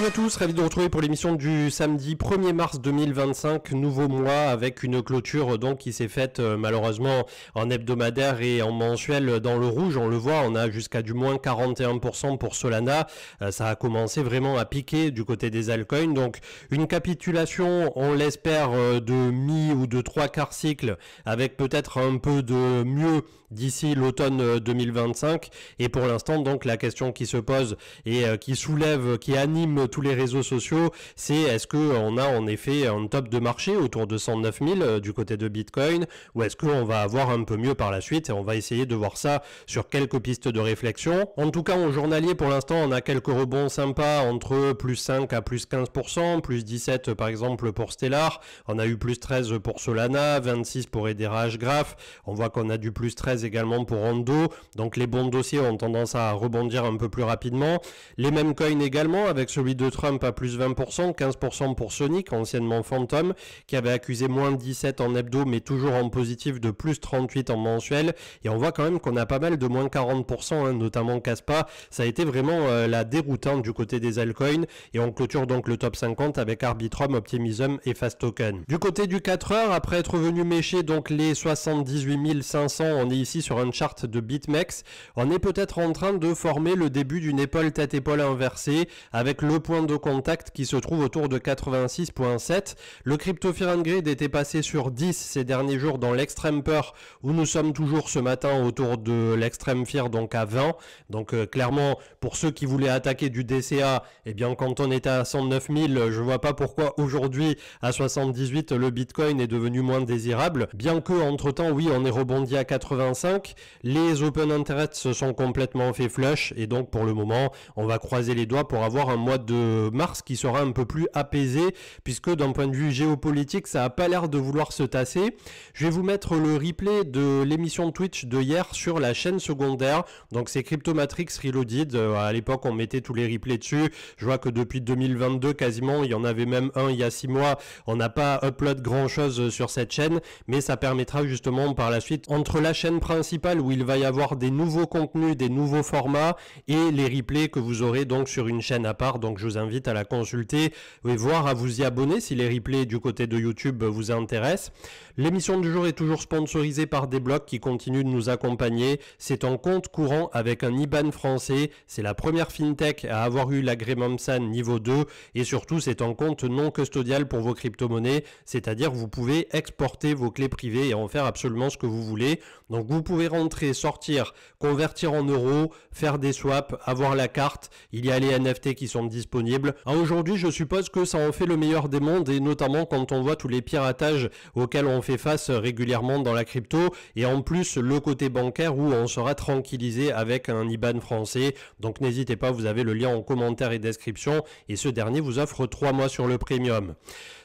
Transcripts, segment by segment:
Bonjour à tous, ravi de vous retrouver pour l'émission du samedi 1er mars 2025, nouveau mois avec une clôture donc qui s'est faite malheureusement en hebdomadaire et en mensuel dans le rouge. On le voit, on a jusqu'à du moins 41% pour Solana. Ça a commencé vraiment à piquer du côté des altcoins. Donc une capitulation, on l'espère, de mi ou de 3/4 cycle avec peut-être un peu de mieux d'ici l'automne 2025. Et pour l'instant, donc la question qui se pose et qui soulève, qui anime tous les réseaux sociaux, c'est est-ce qu'on a en effet un top de marché autour de 109 000 du côté de Bitcoin, ou est-ce qu'on va avoir un peu mieux par la suite, et on va essayer de voir ça sur quelques pistes de réflexion. En tout cas, en journalier, pour l'instant, on a quelques rebonds sympas entre plus 5 à plus 15%, plus 17 par exemple pour Stellar, on a eu plus 13 pour Solana, 26 pour Hedera Hgraph, on voit qu'on a du plus 13 également pour Ondo, donc les bons dossiers ont tendance à rebondir un peu plus rapidement. Les mêmes coins également, avec celui de Trump à plus 20%, 15% pour Sonic, anciennement Phantom, qui avait accusé moins 17 en hebdo, mais toujours en positif de plus 38 en mensuel. Et on voit quand même qu'on a pas mal de moins 40%, notamment Kaspa. Ça a été vraiment la déroute du côté des altcoins. Et on clôture donc le top 50 avec Arbitrum, Optimism et Fast Token. Du côté du 4 heures, après être venu mécher donc les 78 500, on est ici sur un chart de BitMEX. On est peut-être en train de former le début d'une épaule tête-épaule inversée avec le point de contact qui se trouve autour de 86.7. Le Crypto Fear and Greed était passé sur 10 ces derniers jours dans l'extrême peur, où nous sommes toujours ce matin autour de l'extrême fear, donc à 20. Donc clairement, pour ceux qui voulaient attaquer du DCA, eh bien quand on était à 109 000, je vois pas pourquoi aujourd'hui à 78 le Bitcoin est devenu moins désirable. Bien que entre temps, oui, on est rebondi à 85. Les open interest se sont complètement fait flush, et donc pour le moment, on va croiser les doigts pour avoir un mois de mars qui sera un peu plus apaisé, puisque d'un point de vue géopolitique, ça n'a pas l'air de vouloir se tasser. Je vais vous mettre le replay de l'émission Twitch de hier sur la chaîne secondaire, donc c'est Cryptomatrix Reloaded. À l'époque, on mettait tous les replays dessus. Je vois que depuis 2022, quasiment, il y en avait même un il y a 6 mois. On n'a pas upload grand chose sur cette chaîne, mais ça permettra justement par la suite, entre la chaîne principale où il va y avoir des nouveaux contenus, des nouveaux formats, et les replays que vous aurez donc sur une chaîne à part. Donc je vous invite à la consulter et voir, à vous y abonner si les replays du côté de YouTube vous intéressent. L'émission du jour est toujours sponsorisée par Desblocs qui continue de nous accompagner. C'est un compte courant avec un IBAN français. C'est la première fintech à avoir eu l'agrément MSAN niveau 2, et surtout c'est un compte non custodial pour vos crypto-monnaies, c'est-à-dire vous pouvez exporter vos clés privées et en faire absolument ce que vous voulez. Donc vous pouvez rentrer, sortir, convertir en euros, faire des swaps, avoir la carte. Il y a les NFT qui sont disponibles. Aujourd'hui, je suppose que ça en fait le meilleur des mondes, et notamment quand on voit tous les piratages auxquels on fait face régulièrement dans la crypto, et en plus le côté bancaire où on sera tranquillisé avec un IBAN français. Donc n'hésitez pas, vous avez le lien en commentaire et description, et ce dernier vous offre 3 mois sur le premium.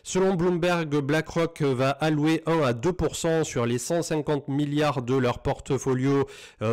Selon Bloomberg, BlackRock va allouer 1 à 2% sur les 150 milliards de leur portfolio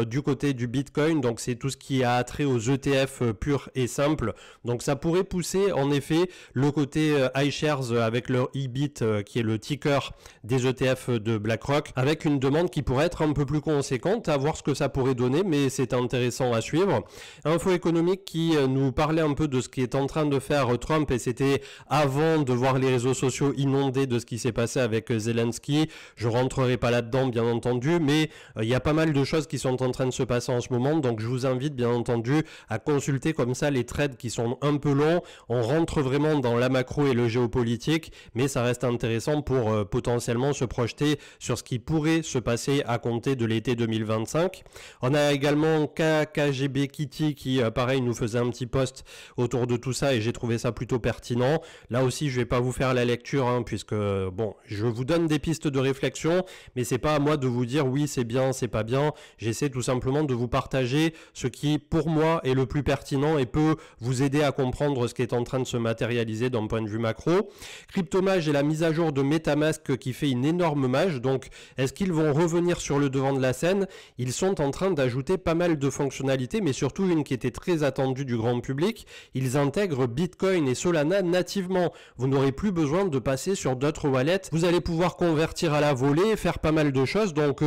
du côté du Bitcoin. Donc c'est tout ce qui a trait aux ETF purs et simples. Donc ça pourrait pousser en effet le côté iShares avec leur EBIT qui est le ticker des ETF de BlackRock, avec une demande qui pourrait être un peu plus conséquente, à voir ce que ça pourrait donner, mais c'est intéressant à suivre. Info économique qui nous parlait un peu de ce qui est en train de faire Trump, et c'était avant de voir les réseaux sociaux inondés de ce qui s'est passé avec Zelensky. Je rentrerai pas là-dedans bien entendu, mais il y a pas mal de choses qui sont en train de se passer en ce moment, donc je vous invite bien entendu à consulter comme ça les trades qui sont un peu longs. On rentre vraiment dans la macro et le géopolitique, mais ça reste intéressant pour potentiellement se projeter sur ce qui pourrait se passer à compter de l'été 2025. On a également KKGB Kitty qui pareil nous faisait un petit post autour de tout ça, et j'ai trouvé ça plutôt pertinent. Là aussi je vais pas vous faire la lecture puisque bon, je vous donne des pistes de réflexion, mais c'est pas à moi de vous dire oui c'est bien, c'est pas bien. J'essaie tout simplement de vous partager ce qui pour moi est le plus pertinent et peut vous aider à comprendre ce qui est en train de se matérialiser d'un point de vue macro. Cryptomage et la mise à jour de MetaMask qui fait une énorme mage. Donc est-ce qu'ils vont revenir sur le devant de la scène? Ils sont en train d'ajouter pas mal de fonctionnalités, mais surtout une qui était très attendue du grand public. Ils intègrent Bitcoin et Solana nativement. Vous n'aurez plus besoin de passer sur d'autres wallets. Vous allez pouvoir convertir à la volée, faire pas mal de choses. Donc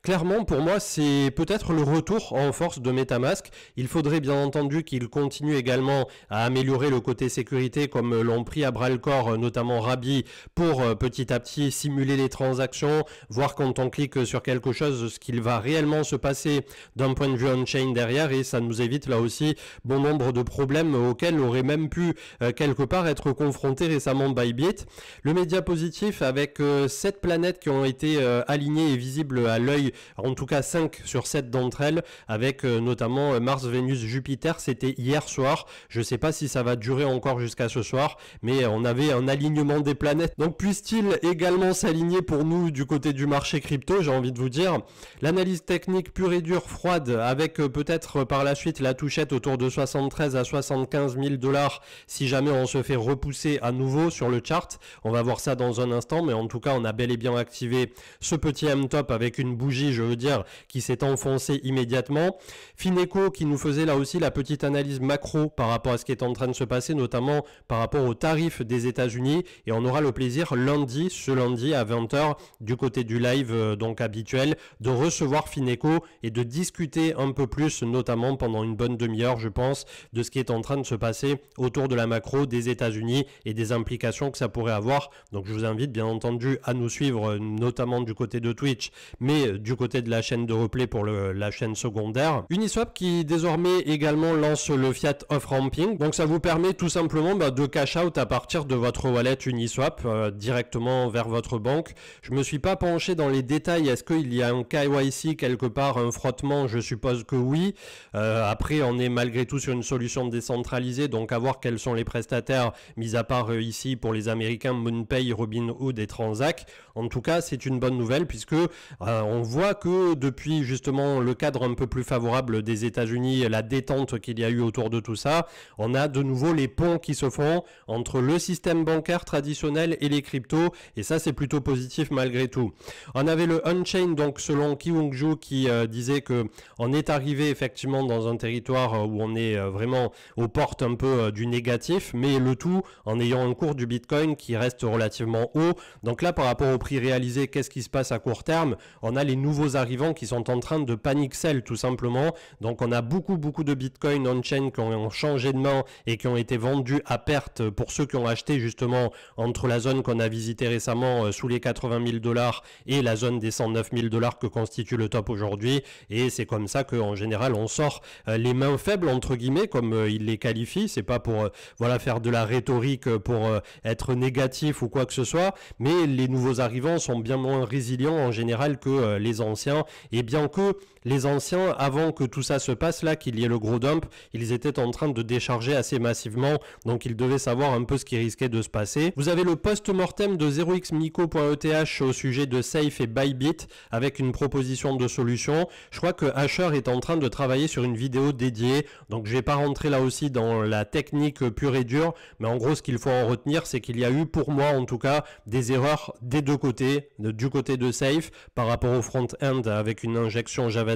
clairement pour moi c'est peut-être le retour en force de MetaMask. Il faudrait bien entendu qu'il continue également à améliorer le côté sécurité comme l'ont pris à bras le corps, notamment Rabi, pour petit à petit simuler les transactions, voir quand on clique sur quelque chose ce qu'il va réellement se passer d'un point de vue on-chain derrière, et ça nous évite là aussi bon nombre de problèmes auxquels aurait même pu quelque part être confronté récemment Bybit. Le média positif avec 7 planètes qui ont été alignées et visibles à l'œil, en tout cas 5 sur 7 d'entre elles, avec notamment Mars, Vénus, Jupiter, c'était hier soir. Je ne sais pas si ça va durer encore jusqu'à ce soir, mais on avait un alignement des planètes. Donc puisse-t-il également s'aligner pour nous du côté du marché crypto, j'ai envie de vous dire. L'analyse technique pure et dure, froide, avec peut-être par la suite la touchette autour de 73 à 75 000 $ si jamais on se fait repousser à nouveau sur le chart. On va voir ça dans un instant, mais en tout cas on a bel et bien activé ce petit M-top avec une bougie, je veux dire, qui s'est enfoncée immédiatement. Fineco qui nous faisait là aussi la petite analyse macro par rapport à ce qui est en train de se passer, notamment par rapport aux tarifs des États-Unis, et on aura le plaisir ce lundi à 20h du côté du live donc habituel, de recevoir Fineco et de discuter un peu plus, notamment pendant une bonne demi-heure je pense, de ce qui est en train de se passer autour de la macro des États-Unis et des implications que ça pourrait avoir. Donc je vous invite bien entendu à nous suivre, notamment du côté de Twitch, mais du côté de la chaîne de replay pour la chaîne secondaire. Uniswap qui désormais également lance le fiat off-ramping, donc ça vous permet tout simplement de cash out à partir de votre wallet Uniswap directement vers votre banque. Je me suis pas penché dans les détails, est-ce qu'il y a un KYC quelque part, un frottement? Je suppose que oui. Après on est malgré tout sur une solution décentralisée, donc à voir quels sont les prestataires, mis à part ici pour les Américains MoonPay, Robinhood et Transac. En tout cas c'est une bonne nouvelle puisque on voit que depuis justement le cadre un peu plus favorable des États-Unis, la détente qu'il y a eu autour de tout ça, on a de nouveau les ponts qui se font entre le système bancaire traditionnel et les cryptos, et ça c'est plutôt positif malgré tout. On avait le on-chain, donc selon Ki Hongju, qui disait que on est arrivé effectivement dans un territoire où on est vraiment aux portes un peu du négatif, mais le tout en ayant un cours du Bitcoin qui reste relativement haut. Donc là par rapport au prix réalisé, qu'est-ce qui se passe à court terme? On a les nouveaux arrivants qui sont en train de panic sell tout simplement. Donc on a beaucoup de Bitcoin on-chain qui ont changé de main et qui ont été vendus à perte pour ceux qui ont acheté justement entre la zone qu'on a visité récemment sous les 80 000 $ et la zone des 109 000 $ que constitue le top aujourd'hui. Et c'est comme ça qu'en général on sort les mains faibles entre guillemets, comme il les qualifie. C'est pas pour voilà faire de la rhétorique pour être négatif ou quoi que ce soit, mais les nouveaux arrivants sont bien moins résilients en général que les anciens, et bien que les anciens, avant que tout ça se passe là, qu'il y ait le gros dump, ils étaient en train de décharger assez massivement, donc ils devaient savoir un peu ce qui risquait de se passer. Vous avez le post-mortem de 0xmico.eth au sujet de Safe et Bybit avec une proposition de solution. Je crois que Asher est en train de travailler sur une vidéo dédiée, donc je vais pas rentrer là aussi dans la technique pure et dure, mais en gros ce qu'il faut en retenir, c'est qu'il y a eu, pour moi en tout cas, des erreurs des deux côtés, du côté de Safe par rapport au front-end avec une injection JavaScript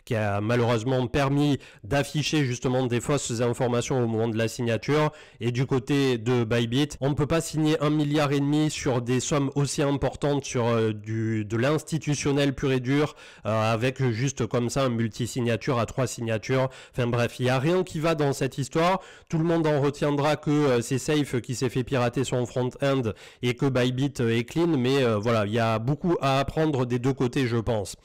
qui a malheureusement permis d'afficher justement des fausses informations au moment de la signature, et du côté de Bybit, on ne peut pas signer 1,5 milliard sur des sommes aussi importantes sur de l'institutionnel pur et dur avec juste comme ça un multi-signature à 3 signatures. Enfin bref, il n'y a rien qui va dans cette histoire. Tout le monde en retiendra que c'est Safe qui s'est fait pirater son front-end et que Bybit est clean, mais voilà, il y a beaucoup à apprendre des deux côtés je pense.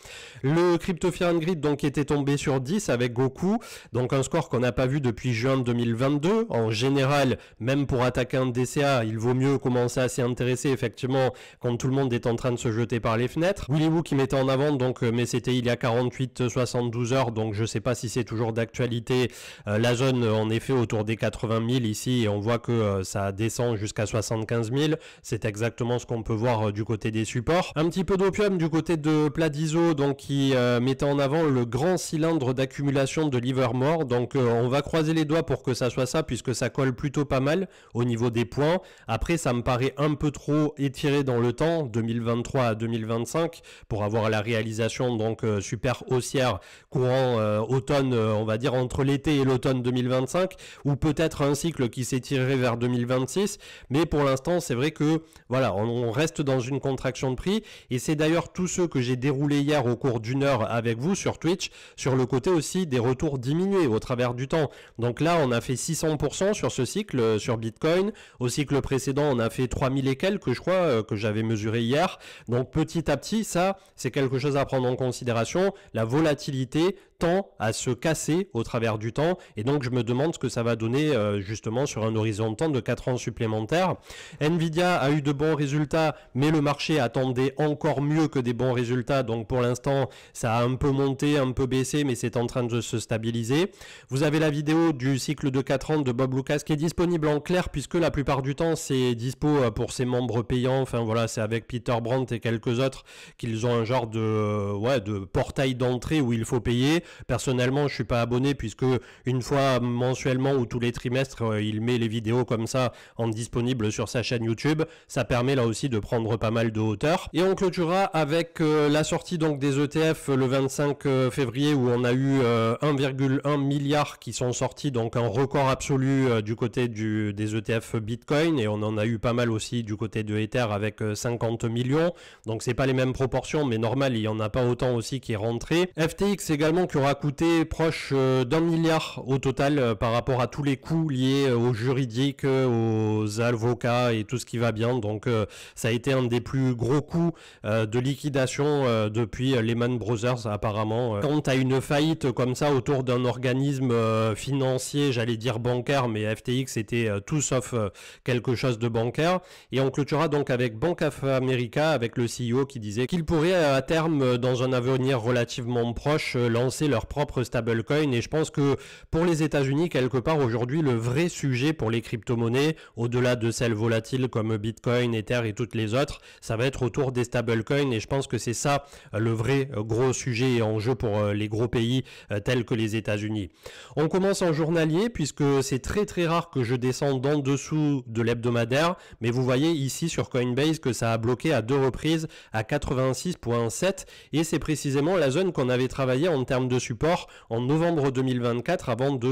Le Crypto Fear and Greed donc était tombé sur 10 avec Goku, donc un score qu'on n'a pas vu depuis juin 2022. En général, même pour attaquer un DCA, il vaut mieux commencer à s'y intéresser effectivement quand tout le monde est en train de se jeter par les fenêtres. Willy Woo qui mettait en avant donc, mais c'était il y a 48-72 heures, donc je sais pas si c'est toujours d'actualité. La zone en effet autour des 80 000 ici, et on voit que ça descend jusqu'à 75 000. C'est exactement ce qu'on peut voir du côté des supports. Un petit peu d'opium du côté de Pladiso, donc qui mettait en avant le grand cylindre d'accumulation de Livermore. Donc on va croiser les doigts pour que ça soit ça, puisque ça colle plutôt pas mal au niveau des points. Après ça me paraît un peu trop étiré dans le temps, 2023 à 2025, pour avoir la réalisation donc super haussière courant automne, on va dire entre l'été et l'automne 2025, ou peut-être un cycle qui s'étirerait vers 2026. Mais pour l'instant c'est vrai que voilà, on reste dans une contraction de prix, et c'est d'ailleurs tous ceux que j'ai déroulés hier au cours d'une heure avec vous sur Twitch, sur le côté aussi des retours diminués au travers du temps. Donc là on a fait fait 600% sur ce cycle sur Bitcoin. Au cycle précédent, on a fait 3000 et quelques, je crois, que j'avais mesuré hier. Donc petit à petit, ça, c'est quelque chose à prendre en considération. La volatilité tend à se casser au travers du temps, et donc je me demande ce que ça va donner justement sur un horizon de temps de 4 ans supplémentaires. Nvidia a eu de bons résultats, mais le marché attendait encore mieux que des bons résultats, donc pour l'instant ça a un peu monté, un peu baissé, mais c'est en train de se stabiliser. Vous avez la vidéo du cycle de 4 ans de Bob Lucas qui est disponible en clair, puisque la plupart du temps c'est dispo pour ses membres payants. Enfin voilà, c'est avec Peter Brandt et quelques autres qu'ils ont un genre de portail d'entrée où il faut payer. Personnellement, je suis pas abonné, puisque une fois mensuellement ou tous les trimestres, il met les vidéos comme ça en disponible sur sa chaîne YouTube. Ça permet là aussi de prendre pas mal de hauteur. Et on clôturera avec la sortie donc des ETF le 25 février, où on a eu 1,1 milliard qui sont sortis, donc un record absolu du côté des ETF Bitcoin, et on en a eu pas mal aussi du côté de Ether avec 50 millions. Donc c'est pas les mêmes proportions, mais normal, il y en a pas autant aussi qui est rentré. FTX également, qui aura coûté proche d'1 milliard au total par rapport à tous les coûts liés aux juridiques, aux avocats et tout ce qui va bien. Donc ça a été un des plus gros coûts de liquidation depuis Lehman Brothers apparemment. Quand tu as une faillite comme ça autour d'un organisme financier, j'allais dire bancaire, mais FTX était tout sauf quelque chose de bancaire. Et on clôturera donc avec Bank of America, avec le CEO qui disait qu'il pourrait à terme, dans un avenir relativement proche, lancer leur propre stablecoin. Et je pense que pour les États-Unis, quelque part aujourd'hui, le vrai sujet pour les crypto-monnaies, au-delà de celles volatiles comme Bitcoin, Ether et toutes les autres, ça va être autour des stablecoins. Et je pense que c'est ça le vrai gros sujet et enjeu pour les gros pays tels que les États-Unis. On commence en journalier, puisque c'est très très rare que je descende en dessous de l'hebdomadaire, mais vous voyez ici sur Coinbase que ça a bloqué à 2 reprises à 86.7, et c'est précisément la zone qu'on avait travaillé en termes de support en novembre 2024 avant de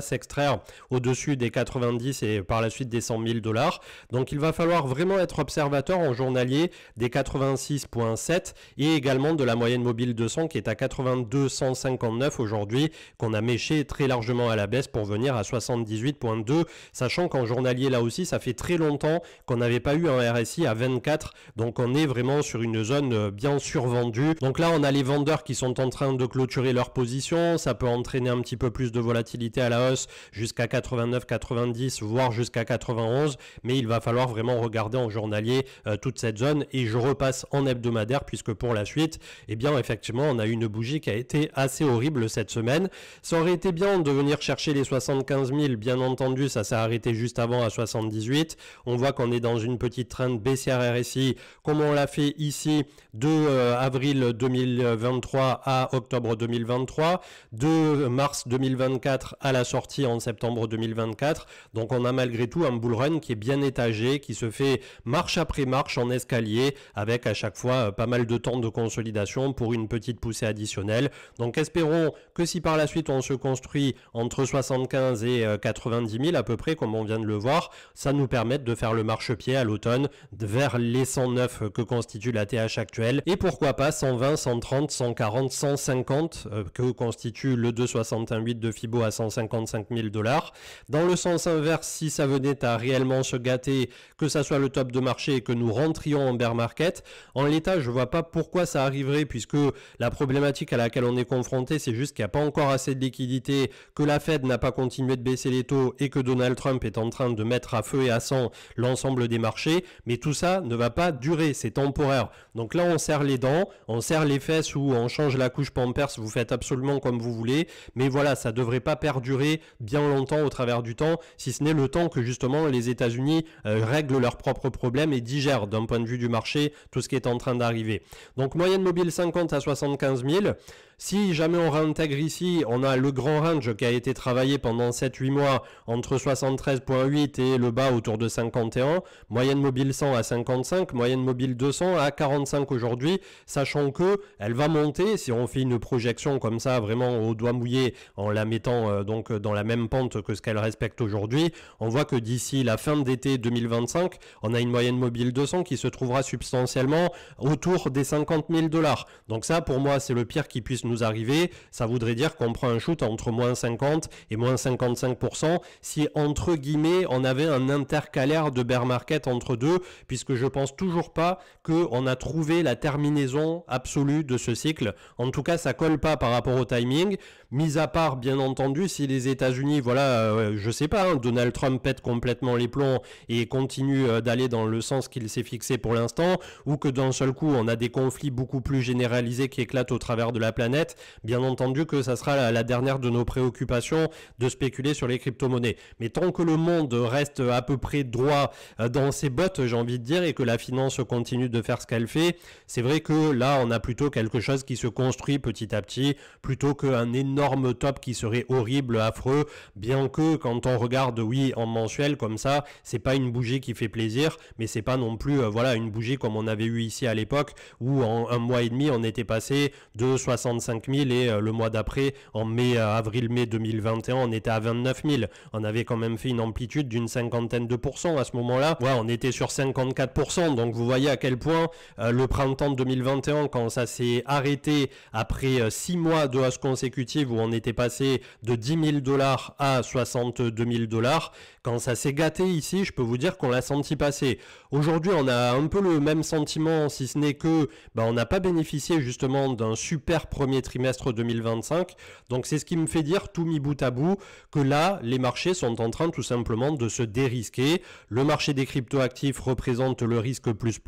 s'extraire au-dessus des 90 et par la suite des 100 000 $. Donc il va falloir vraiment être observateur en journalier des 86.7 et également de la moyenne mobile 200 qui est à 82,159 aujourd'hui, qu'on a méché très largement à la baisse pour venir à 78.2, sachant qu'en journalier là aussi ça fait très longtemps qu'on n'avait pas eu un RSI à 24, donc on est vraiment sur une zone bien survendue. Donc là on a les vendeurs qui sont en train de clôturer leur position, ça peut entraîner un petit peu plus de volatilité à la hausse jusqu'à 89, 90, voire jusqu'à 91, mais il va falloir vraiment regarder en journalier toute cette zone, et je repasse en hebdomadaire, puisque pour la suite, eh bien effectivement on a eu une bougie qui a été assez horrible cette semaine. Ça aurait été bien de venir chercher les 75 000, bien entendu, ça s'est arrêté juste avant à 78. On voit qu'on est dans une petite trend baissière RSI, comme on l'a fait ici de avril 2023 à octobre 2023, de mars 2024 à la sortie en septembre 2024. Donc on a malgré tout un bull run qui est bien étagé, qui se fait marche après marche en escalier, avec à chaque fois pas mal de temps de consolidation pour une petite poussée additionnelle. Donc espérons que si par la suite on se construit entre 75 et 90 000 à peu près, comme on vient de le voir, ça nous permette de faire le marchepied à l'automne vers les 109 que constitue la TH actuelle, et pourquoi pas 120, 130, 140, 150 que constitue le 2,68 de Fibo à 155 000 $. Dans le sens inverse, si ça venait à réellement se gâter, que ça soit le top de marché et que nous rentrions en bear market, en l'état je vois pas pourquoi ça arriverait, puisque la problématique à laquelle on est confronté, c'est juste qu'il n'y a pas encore assez de liquidité, que la Fed n'a pas continué de baisser les taux et que Donald Trump est en train de mettre à feu et à sang l'ensemble des marchés, mais tout ça ne va pas durer, c'est temporaire. Donc là on serre les dents, on serre les fesses ou on change la couche Pampers, vous faites absolument comme vous voulez, mais voilà, ça devrait pas perdurer bien longtemps au travers du temps, si ce n'est le temps que justement les États-Unis règlent leurs propres problèmes et digèrent d'un point de vue du marché tout ce qui est en train d'arriver. Donc moyenne mobile 50 à 75 000. Si jamais on réintègre ici, on a le grand range qui a été travaillé pendant 7-8 mois entre 73.8 et le bas autour de 51, moyenne mobile 100 à 55, moyenne mobile 200 à 45 aujourd'hui, sachant que elle va monter si on fait une projection comme ça vraiment au doigt mouillé en la mettant donc dans la même pente que ce qu'elle respecte aujourd'hui. On voit que d'ici la fin d'été 2025, on a une moyenne mobile 200 qui se trouvera substantiellement autour des 50 000 $. Donc ça pour moi c'est le pire qui puisse nous nous arriver, ça voudrait dire qu'on prend un shoot entre moins 50 et moins 55% si, entre guillemets, on avait un intercalaire de bear market entre deux, puisque je pense toujours pas qu'on a trouvé la terminaison absolue de ce cycle. En tout cas, ça colle pas par rapport au timing, mis à part, bien entendu, si les États-Unis, voilà, je sais pas, hein, Donald Trump pète complètement les plombs et continue d'aller dans le sens qu'il s'est fixé pour l'instant, ou que d'un seul coup, on a des conflits beaucoup plus généralisés qui éclatent au travers de la planète, bien entendu que ça sera la dernière de nos préoccupations de spéculer sur les crypto-monnaies. Mais tant que le monde reste à peu près droit dans ses bottes, j'ai envie de dire, et que la finance continue de faire ce qu'elle fait, c'est vrai que là, on a plutôt quelque chose qui se construit petit à petit, plutôt qu'un énorme top qui serait horrible, affreux, bien que quand on regarde, oui, en mensuel comme ça, c'est pas une bougie qui fait plaisir, mais c'est pas non plus, voilà, une bougie comme on avait eu ici à l'époque, où en un mois et demi, on était passé de 65 000 et le mois d'après, en avril-mai 2021, on était à 29 000. On avait quand même fait une amplitude d'une cinquantaine de pourcents à ce moment-là. Ouais, on était sur 54%, donc vous voyez à quel point le printemps 2021, quand ça s'est arrêté après 6 mois de hausse consécutive où on était passé de 10 000 $ à 62 000 $, quand ça s'est gâté ici, je peux vous dire qu'on l'a senti passer. Aujourd'hui, on a un peu le même sentiment, si ce n'est que on n'a pas bénéficié justement d'un super premier trimestre 2025. Donc c'est ce qui me fait dire, tout mis bout à bout, que là, les marchés sont en train tout simplement de se dérisquer. Le marché des cryptoactifs représente le risque plus.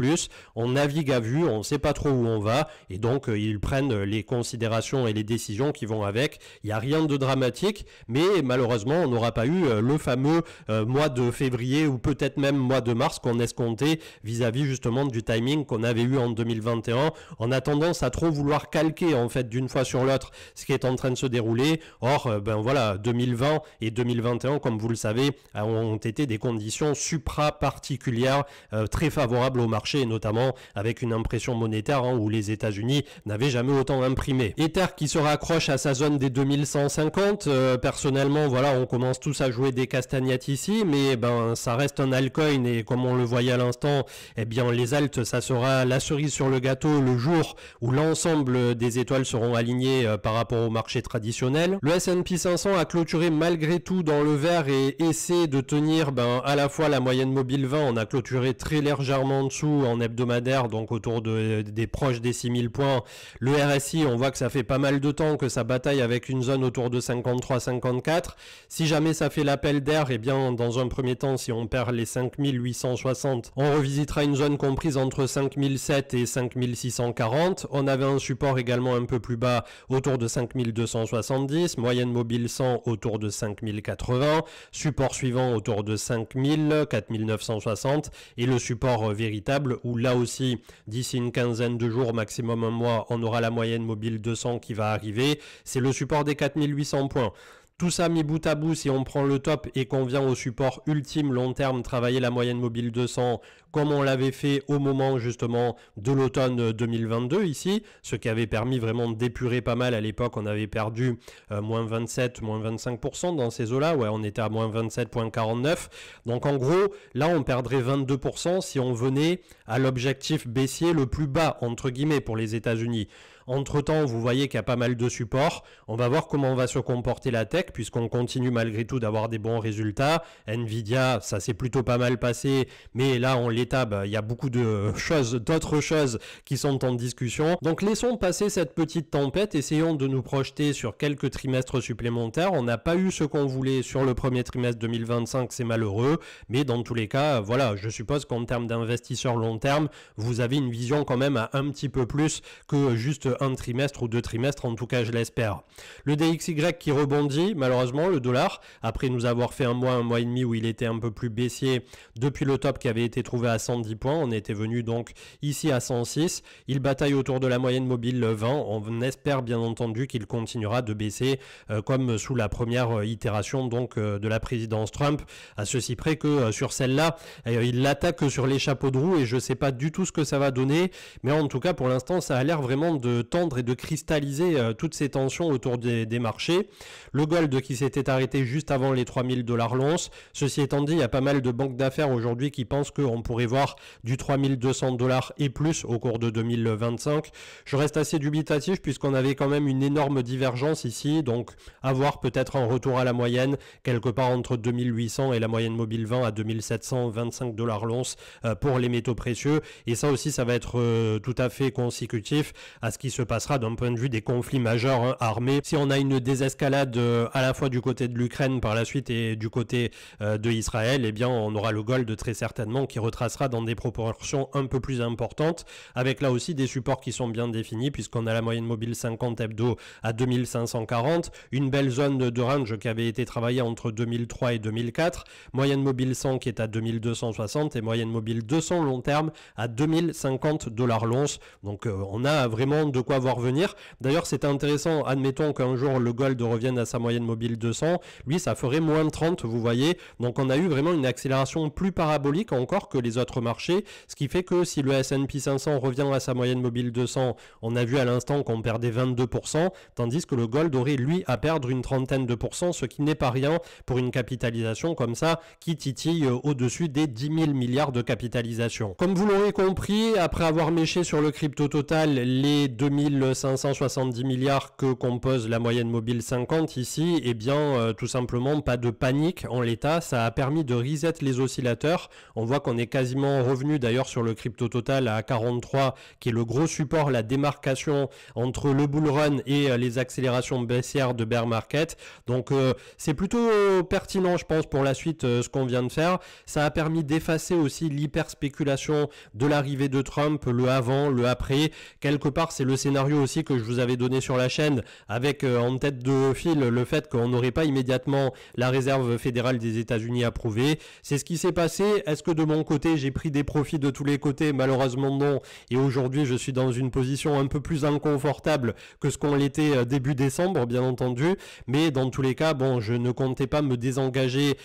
On navigue à vue, on ne sait pas trop où on va, et donc ils prennent les considérations et les décisions qui vont avec. Il n'y a rien de dramatique, mais malheureusement, on n'aura pas eu le fameux mois de février ou peut-être même mois de mars qu'on escomptait vis-à-vis justement du timing qu'on avait eu en 2021. On a tendance à trop vouloir calquer en fait d'une fois sur l'autre ce qui est en train de se dérouler. Or, voilà, 2020 et 2021, comme vous le savez, ont été des conditions supra-particulières très favorables au marché, et notamment avec une impression monétaire où les États-Unis n'avaient jamais autant imprimé. Ether qui se raccroche à sa zone des 2150. Personnellement, voilà, on commence tous à jouer des castagnettes ici, mais ça reste un altcoin et comme on le voyait à l'instant, eh bien les alts, ça sera la cerise sur le gâteau le jour où l'ensemble des étoiles seront alignées par rapport au marché traditionnel. Le S&P 500 a clôturé malgré tout dans le vert et essaie de tenir à la fois la moyenne mobile 20, on a clôturé très légèrement en dessous en hebdomadaire, donc autour des proches des 6000 points. Le RSI, on voit que ça fait pas mal de temps que ça bataille avec une zone autour de 53-54. Si jamais ça fait l'appel d'air, eh bien dans un premier temps, si on perd les 5860, on revisitera une zone comprise entre 5007 et 5640. On avait un support également un peu plus bas autour de 5270, moyenne mobile 100 autour de 5080, support suivant autour de 5000, 4960 et le support véritable où là aussi d'ici une quinzaine de jours, maximum un mois, on aura la moyenne mobile 200 qui va arriver, c'est le support des 4800 points. Tout ça mis bout à bout, si on prend le top et qu'on vient au support ultime long terme, travailler la moyenne mobile 200 comme on l'avait fait au moment justement de l'automne 2022 ici, ce qui avait permis vraiment d'épurer pas mal à l'époque. On avait perdu moins 27, moins 25% dans ces eaux-là, ouais, on était à moins 27,49. Donc en gros, là on perdrait 22% si on venait à l'objectif baissier le plus bas, entre guillemets, pour les États-Unis. Entre-temps, vous voyez qu'il y a pas mal de supports. On va voir comment va se comporter la tech, puisqu'on continue malgré tout d'avoir des bons résultats. Nvidia, ça s'est plutôt pas mal passé, mais là, en l'état, il y a beaucoup de choses, d'autres choses qui sont en discussion. Donc, laissons passer cette petite tempête. Essayons de nous projeter sur quelques trimestres supplémentaires. On n'a pas eu ce qu'on voulait sur le premier trimestre 2025, c'est malheureux. Mais dans tous les cas, voilà, je suppose qu'en termes d'investisseurs long terme, vous avez une vision quand même à un petit peu plus que juste un trimestre ou 2 trimestres, en tout cas je l'espère. Le DXY qui rebondit, malheureusement, le dollar, après nous avoir fait un mois et demi où il était un peu plus baissier depuis le top qui avait été trouvé à 110 points, on était venu donc ici à 106, il bataille autour de la moyenne mobile 20, on espère bien entendu qu'il continuera de baisser comme sous la première itération donc de la présidence Trump, à ceci près que sur celle-là, il l'attaque sur les chapeaux de roue et je sais pas du tout ce que ça va donner, mais en tout cas pour l'instant ça a l'air vraiment de de tendre et de cristalliser toutes ces tensions autour des marchés. Le gold qui s'était arrêté juste avant les 3000 $ l'once. Ceci étant dit, il y a pas mal de banques d'affaires aujourd'hui qui pensent qu'on pourrait voir du 3200 $ et plus au cours de 2025. Je reste assez dubitatif puisqu'on avait quand même une énorme divergence ici, donc à voir peut-être un retour à la moyenne, quelque part entre 2800 et la moyenne mobile 20 à 2725 $ l'once pour les métaux précieux. Et ça aussi, ça va être tout à fait consécutif à ce qui se passera d'un point de vue des conflits majeurs armés. Si on a une désescalade à la fois du côté de l'Ukraine par la suite et du côté de Israël, eh bien on aura le gold très certainement qui retracera dans des proportions un peu plus importantes, avec là aussi des supports qui sont bien définis, puisqu'on a la moyenne mobile 50 hebdo à 2540, une belle zone de range qui avait été travaillée entre 2003 et 2004, moyenne mobile 100 qui est à 2260 et moyenne mobile 200 long terme à 2050 $ l'once. Donc on a vraiment de quoi voir venir. D'ailleurs c'est intéressant, admettons qu'un jour le gold revienne à sa moyenne mobile 200, lui ça ferait moins 30, vous voyez. Donc on a eu vraiment une accélération plus parabolique encore que les autres marchés, ce qui fait que si le S&P 500 revient à sa moyenne mobile 200, on a vu à l'instant qu'on perdait 22%, tandis que le gold aurait lui à perdre une trentaine de pourcents, ce qui n'est pas rien pour une capitalisation comme ça qui titille au-dessus des 10 000 milliards de capitalisation. Comme vous l'aurez compris, après avoir méché sur le crypto total les 2570 milliards que compose la moyenne mobile 50 ici, eh bien tout simplement pas de panique en l'état, ça a permis de reset les oscillateurs. On voit qu'on est quasiment revenu d'ailleurs sur le crypto total à 43 qui est le gros support, la démarcation entre le bull run et les accélérations baissières de bear market. Donc c'est plutôt pertinent je pense pour la suite ce qu'on vient de faire. Ça a permis d'effacer aussi l'hyper spéculation de l'arrivée de Trump, le avant, le après. Quelque part c'est le scénario aussi que je vous avais donné sur la chaîne avec en tête de fil le fait qu'on n'aurait pas immédiatement la réserve fédérale des États-Unis approuvée. C'est ce qui s'est passé. Est-ce que de mon côté j'ai pris des profits de tous les côtés? Malheureusement non, et aujourd'hui je suis dans une position un peu plus inconfortable que ce qu'on l'était début décembre bien entendu, mais dans tous les cas bon, je ne comptais pas me désengager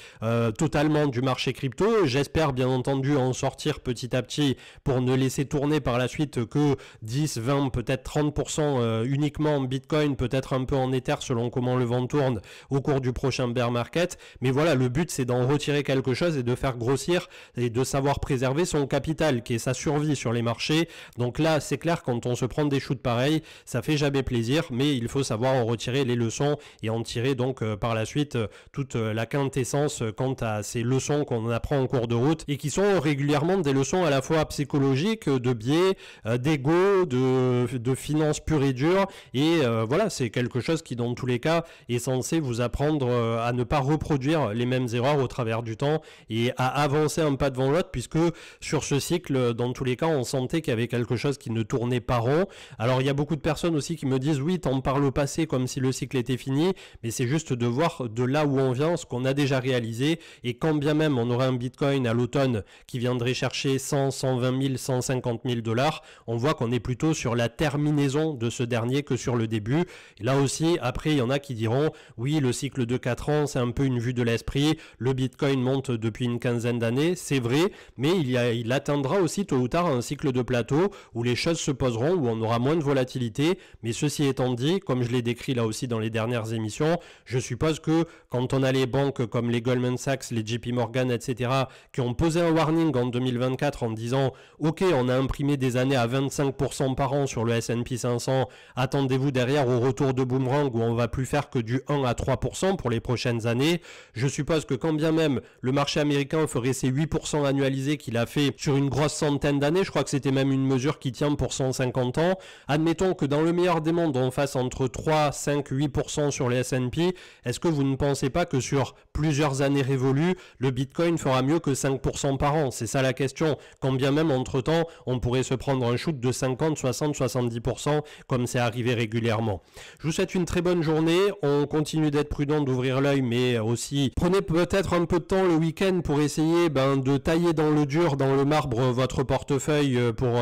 totalement du marché crypto. J'espère bien entendu en sortir petit à petit pour ne laisser tourner par la suite que 10, 20, peut-être 30% uniquement en Bitcoin, peut-être un peu en Ether selon comment le vent tourne au cours du prochain bear market. Mais voilà, le but c'est d'en retirer quelque chose et de faire grossir et de savoir préserver son capital qui est sa survie sur les marchés. Donc là c'est clair, quand on se prend des shoots pareils, ça fait jamais plaisir, mais il faut savoir en retirer les leçons et en tirer donc par la suite toute la quintessence quant à ces leçons qu'on apprend en cours de route et qui sont régulièrement des leçons à la fois psychologiques, de biais, d'ego, de finances pure et dure, et voilà, c'est quelque chose qui dans tous les cas est censé vous apprendre à ne pas reproduire les mêmes erreurs au travers du temps et à avancer un pas devant l'autre, puisque sur ce cycle dans tous les cas on sentait qu'il y avait quelque chose qui ne tournait pas rond. Alors il y a beaucoup de personnes aussi qui me disent oui, t'en parles au passé comme si le cycle était fini, mais c'est juste de voir de là où on vient, ce qu'on a déjà réalisé, et quand bien même on aurait un Bitcoin à l'automne qui viendrait chercher 100, 120 000, 150 000 $, on voit qu'on est plutôt sur la terminaison de ce dernier que sur le début. Et là aussi, après il y en a qui diront oui, le cycle de 4 ans c'est un peu une vue de l'esprit, le Bitcoin monte depuis une quinzaine d'années, c'est vrai, mais il atteindra aussi tôt ou tard un cycle de plateau où les choses se poseront, où on aura moins de volatilité. Mais ceci étant dit, comme je l'ai décrit là aussi dans les dernières émissions, je suppose que quand on a les banques comme les Goldman Sachs, les JP Morgan, etc., qui ont posé un warning en 2024 en disant ok, on a imprimé des années à 25% par an sur le S&P 500, attendez-vous derrière au retour de boomerang où on va plus faire que du 1 à 3% pour les prochaines années. Je suppose que quand bien même le marché américain ferait ses 8% annualisés qu'il a fait sur une grosse centaine d'années, je crois que c'était même une mesure qui tient pour 150 ans, admettons que dans le meilleur des mondes on fasse entre 3, 5, 8% sur les S&P, est-ce que vous ne pensez pas que sur plusieurs années révolues, le Bitcoin fera mieux que 5% par an? C'est ça la question, quand bien même entre temps on pourrait se prendre un shoot de 50, 60, 70% comme c'est arrivé régulièrement. Je vous souhaite une très bonne journée, on continue d'être prudent, d'ouvrir l'œil, mais aussi prenez peut-être un peu de temps le week-end pour essayer de tailler dans le dur, dans le marbre votre portefeuille pour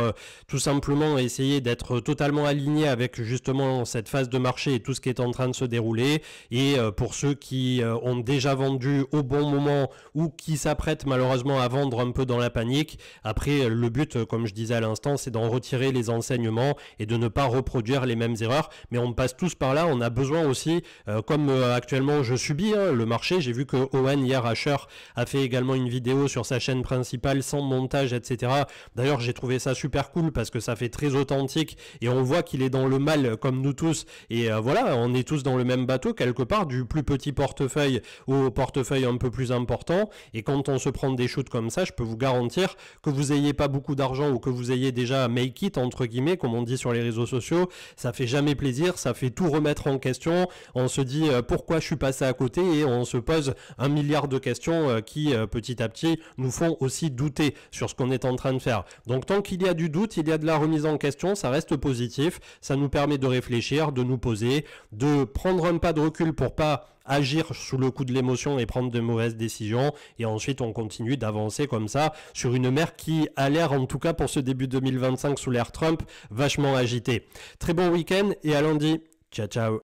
tout simplement essayer d'être totalement aligné avec justement cette phase de marché et tout ce qui est en train de se dérouler. Et pour ceux qui ont déjà vendu vendu au bon moment ou qui s'apprête malheureusement à vendre un peu dans la panique. Après, le but, comme je disais à l'instant, c'est d'en retirer les enseignements et de ne pas reproduire les mêmes erreurs. Mais on passe tous par là. On a besoin aussi, comme actuellement je subis le marché. J'ai vu que Owen hier, Asher, a fait également une vidéo sur sa chaîne principale sans montage, etc. D'ailleurs, j'ai trouvé ça super cool parce que ça fait très authentique et on voit qu'il est dans le mal comme nous tous. Et voilà, on est tous dans le même bateau quelque part, du plus petit portefeuille au portefeuille un peu plus important. Et quand on se prend des shoots comme ça, je peux vous garantir que vous ayez pas beaucoup d'argent ou que vous ayez déjà make it entre guillemets, comme on dit sur les réseaux sociaux, ça fait jamais plaisir, ça fait tout remettre en question. On se dit pourquoi je suis passé à côté et on se pose 1 milliard de questions qui petit à petit nous font aussi douter sur ce qu'on est en train de faire. Donc tant qu'il y a du doute, il y a de la remise en question, ça reste positif, ça nous permet de réfléchir, de nous poser, de prendre un pas de recul pour pas agir sous le coup de l'émotion et prendre de mauvaises décisions, et ensuite on continue d'avancer comme ça sur une mer qui a l'air, en tout cas pour ce début 2025 sous l'ère Trump, vachement agitée. Très bon week-end et à lundi. Ciao ciao.